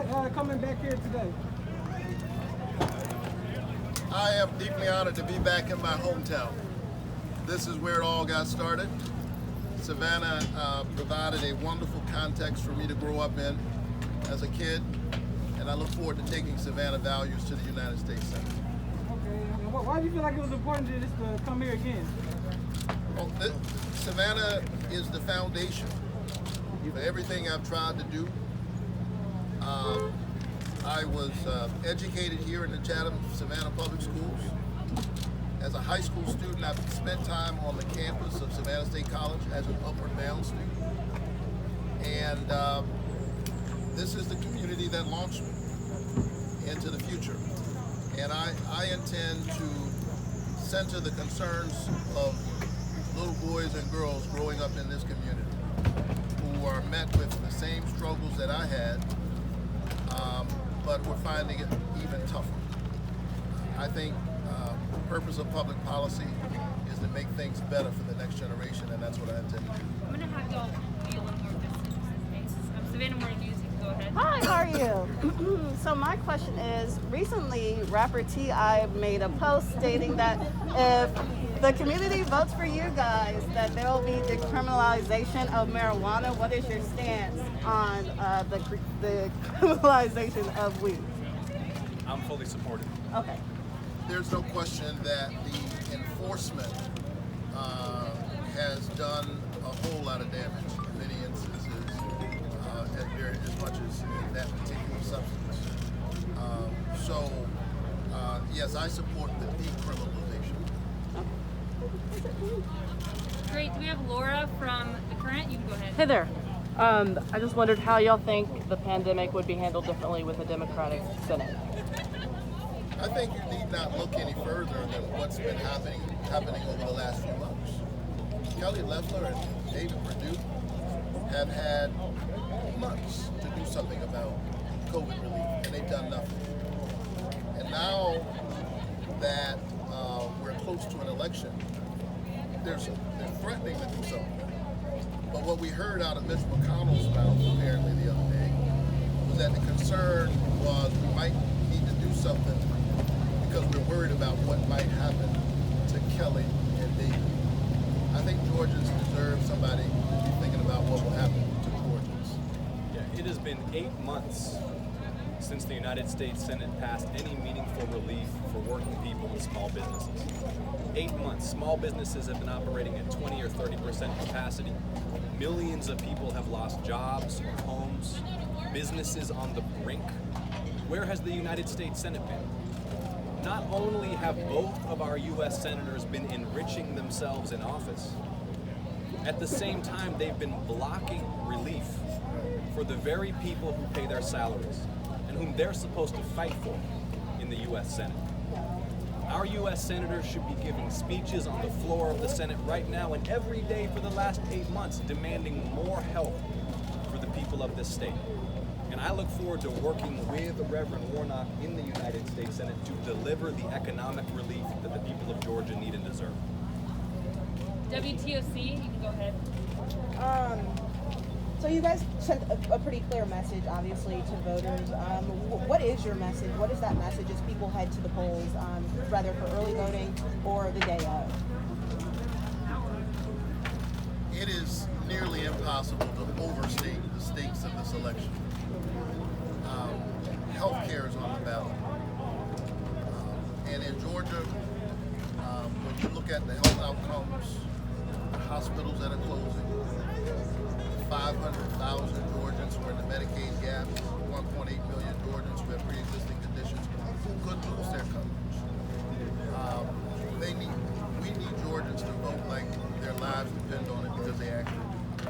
like coming back here today? I am deeply honored to be back in my hometown. This is where it all got started. Savannah provided a wonderful context for me to grow up in as a kid, and I look forward to taking Savannah values to the United States Senate. Okay, and why do you feel like it was important to just come here again? Well, Savannah is the foundation for everything I've tried to do. I was educated here in the Chatham-Savannah Public Schools. As a high school student, I've spent time on the campus of Savannah State College as an upward bound student. And this is the community that launched me into the future. And I intend to center the concerns of little boys and girls growing up in this community who are met with the same struggles that I had, but we're finding it even tougher. I think the purpose of public policy is to make things better for the next generation, and that's what I intend to do. I'm going to have y'all be a little more business-based. Savannah Morning News, you can go ahead. Hi, how are you? So my question is, recently rapper T.I. made a post stating that if the community votes for you guys, that there will be decriminalization of marijuana. What is your stance on the criminalization of weed? I'm fully supportive. Okay. There's no question that the enforcement has done a whole lot of damage in many instances, as much as in that particular substance. Yes, I support the decriminalization. Great. Do we have Laura from The Current? You can go ahead. Hey there. I just wondered how y'all think the pandemic would be handled differently with a Democratic Senate. I think you need not look any further than what's been happening over the last few months. Kelly Loeffler and David Perdue have had months to do something about COVID relief, and they've done nothing. And now that we're close to an election, they're threatening to do something. But what we heard out of Mitch McConnell's mouth apparently the other day was that the concern was we might need to do something because we're worried about what might happen to Kelly and David. I think Georgians deserve somebody to be thinking about what will happen to Georgians. Yeah, it has been 8 months since the United States Senate passed any meaningful relief for working people and small businesses. 8 months. Small businesses have been operating at 20 or 30% capacity. Millions of people have lost jobs or homes. Businesses on the brink. Where has the United States Senate been? Not only have both of our U.S. senators been enriching themselves in office, at the same time they've been blocking relief for the very people who pay their salaries and whom they're supposed to fight for in the U.S. Senate. Our U.S. senators should be giving speeches on the floor of the Senate right now and every day for the last 8 months demanding more help for the people of this state. And I look forward to working with Reverend Warnock in the United States Senate to deliver the economic relief that the people of Georgia need and deserve. WTOC, you can go ahead. So you guys sent a pretty clear message, obviously, to voters. What is your message? What is that message as people head to the polls, whether for early voting or the day of? It is nearly impossible to overstate the stakes of this election. Healthcare is on the ballot. And in Georgia, when you look at the health outcomes, hospitals that are closing, 500,000 Georgians who are in the Medicaid gap, 1.8 million Georgians who have pre-existing conditions who could lose their coverage. We need Georgians to vote like their lives depend on it because they actually do.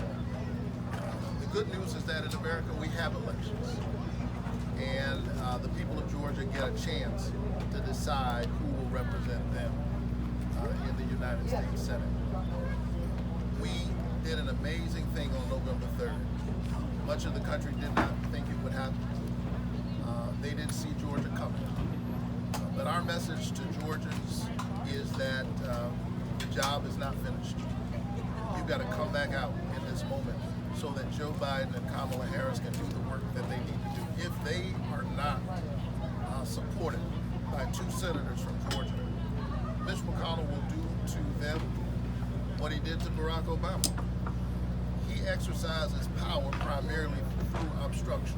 The good news is that in America we have elections. And the people of Georgia get a chance to decide who will represent them in the United States Senate. We did an amazing thing on November 3rd. Much of the country did not think it would happen. They didn't see Georgia coming. But our message to Georgians is that the job is not finished. You've got to come back out in this moment so that Joe Biden and Kamala Harris can do the work that they need to do. If they two senators from Georgia. Mitch McConnell will do to them what he did to Barack Obama. He exercises power primarily through obstruction.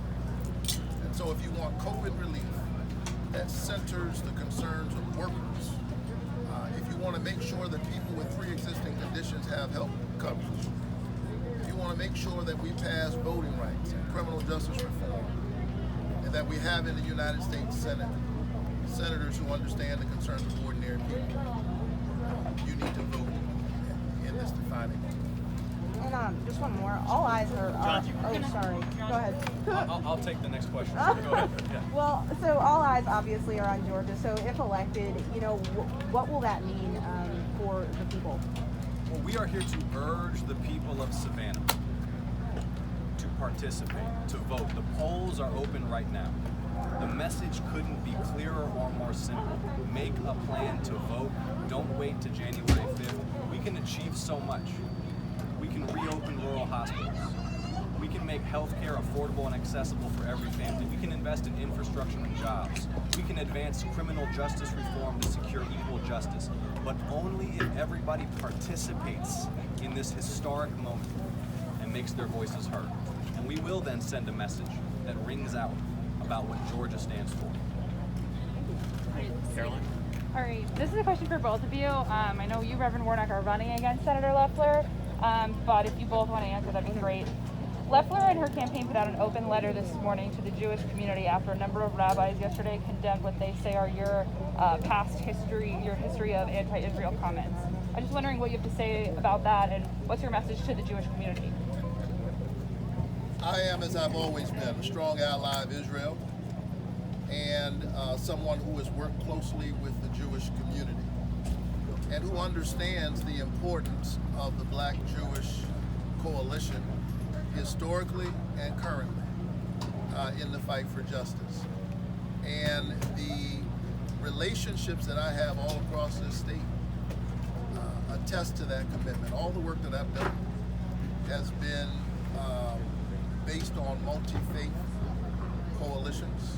And so if you want COVID relief that centers the concerns of workers, if you want to make sure that people with pre-existing conditions have health coverage, if you want to make sure that we pass voting rights and criminal justice reform, and that we have in the United States Senate senators who understand the concerns of ordinary people, you need to vote in this defining moment. And just one more. All eyes are. Oh, sorry. Go ahead. I'll take the next question. Go ahead. Yeah. Well, so all eyes obviously are on Georgia. So if elected, what will that mean for the people? Well, we are here to urge the people of Savannah to participate, to vote. The polls are open right now. The message couldn't be clearer or more simple. Make a plan to vote. Don't wait to January 5th. We can achieve so much. We can reopen rural hospitals. We can make healthcare affordable and accessible for every family. We can invest in infrastructure and jobs. We can advance criminal justice reform to secure equal justice. But only if everybody participates in this historic moment and makes their voices heard. And we will then send a message that rings out about what Georgia stands for. Caroline? All right, this is a question for both of you. I know you, Reverend Warnock, are running against Senator Loeffler, but if you both want to answer, that'd be great. Loeffler and her campaign put out an open letter this morning to the Jewish community after a number of rabbis yesterday condemned what they say are your past history, your history of anti-Israel comments. I'm just wondering what you have to say about that and what's your message to the Jewish community? I am, as I've always been, a strong ally of Israel and someone who has worked closely with the Jewish community and who understands the importance of the Black Jewish coalition historically and currently in the fight for justice. And the relationships that I have all across this state attest to that commitment. All the work that I've done has been based on multi-faith coalitions,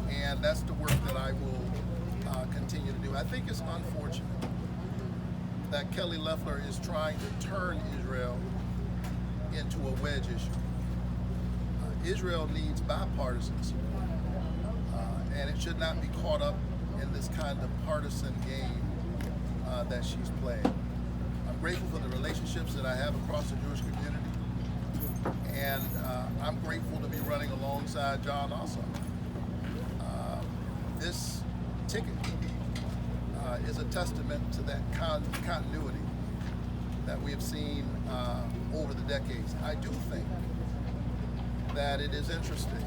and that's the work that I will continue to do. I think it's unfortunate that Kelly Loeffler is trying to turn Israel into a wedge issue. Israel needs bipartisan support, and it should not be caught up in this kind of partisan game that she's playing. I'm grateful for the relationships that I have across the Jewish community, and I'm grateful to be running alongside Jon Ossoff. This ticket is a testament to that continuity that we have seen over the decades. I do think that it is interesting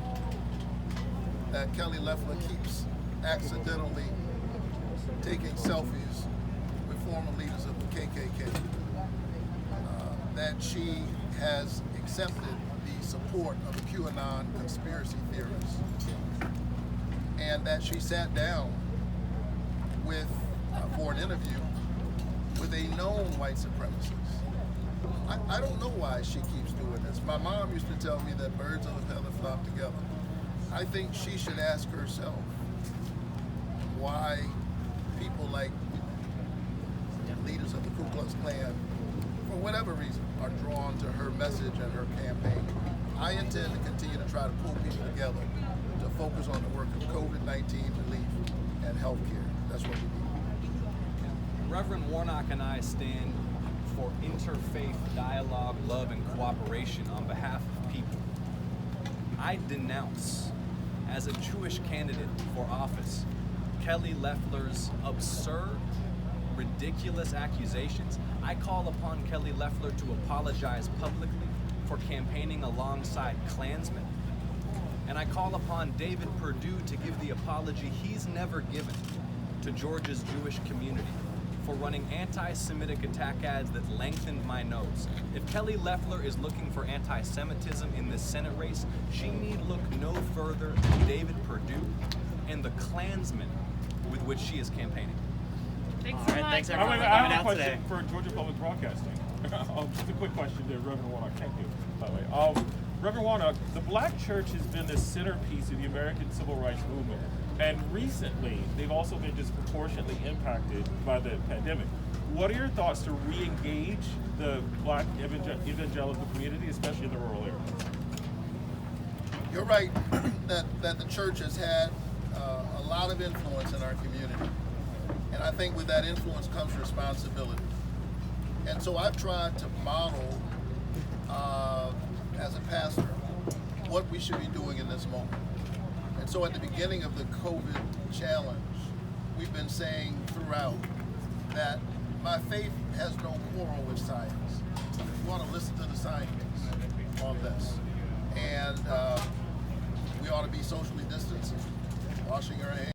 that Kelly Loeffler keeps accidentally taking selfies with former leaders of the KKK, that she has accepted the support of QAnon conspiracy theorists, and that she sat down with for an interview with a known white supremacist. I don't know why she keeps doing this. My mom used to tell me that birds of a feather flock together. I think she should ask herself why people like leaders of the Ku Klux Klan, for whatever reason, are drawn to her message and her campaign. I intend to continue to try to pull people together to focus on the work of COVID-19 relief and healthcare. That's what we need. Reverend Warnock and I stand for interfaith dialogue, love, and cooperation on behalf of people. I denounce, as a Jewish candidate for office, Kelly Loeffler's absurd, ridiculous accusations. I call upon Kelly Loeffler to apologize publicly for campaigning alongside Klansmen. And I call upon David Perdue to give the apology he's never given to Georgia's Jewish community for running anti-Semitic attack ads that lengthened my nose. If Kelly Loeffler is looking for anti-Semitism in this Senate race, she need look no further than David Perdue and the Klansmen with which she is campaigning. Thanks All so right, much. thanks I everyone for have coming a out question today. for Georgia Public Broadcasting. Just a quick question to Reverend Warnock. Thank you, by the way. Reverend Warnock, the Black church has been the centerpiece of the American civil rights movement. And recently, they've also been disproportionately impacted by the pandemic. What are your thoughts to re-engage the Black evangelical community, especially in the rural areas? You're right that the church has had a lot of influence in our community. And I think with that influence comes responsibility. And so I've tried to model, as a pastor, what we should be doing in this moment. And so at the beginning of the COVID challenge, we've been saying throughout that my faith has no quarrel with science. We want to listen to the science on this. And we ought to be socially distancing, washing our hands.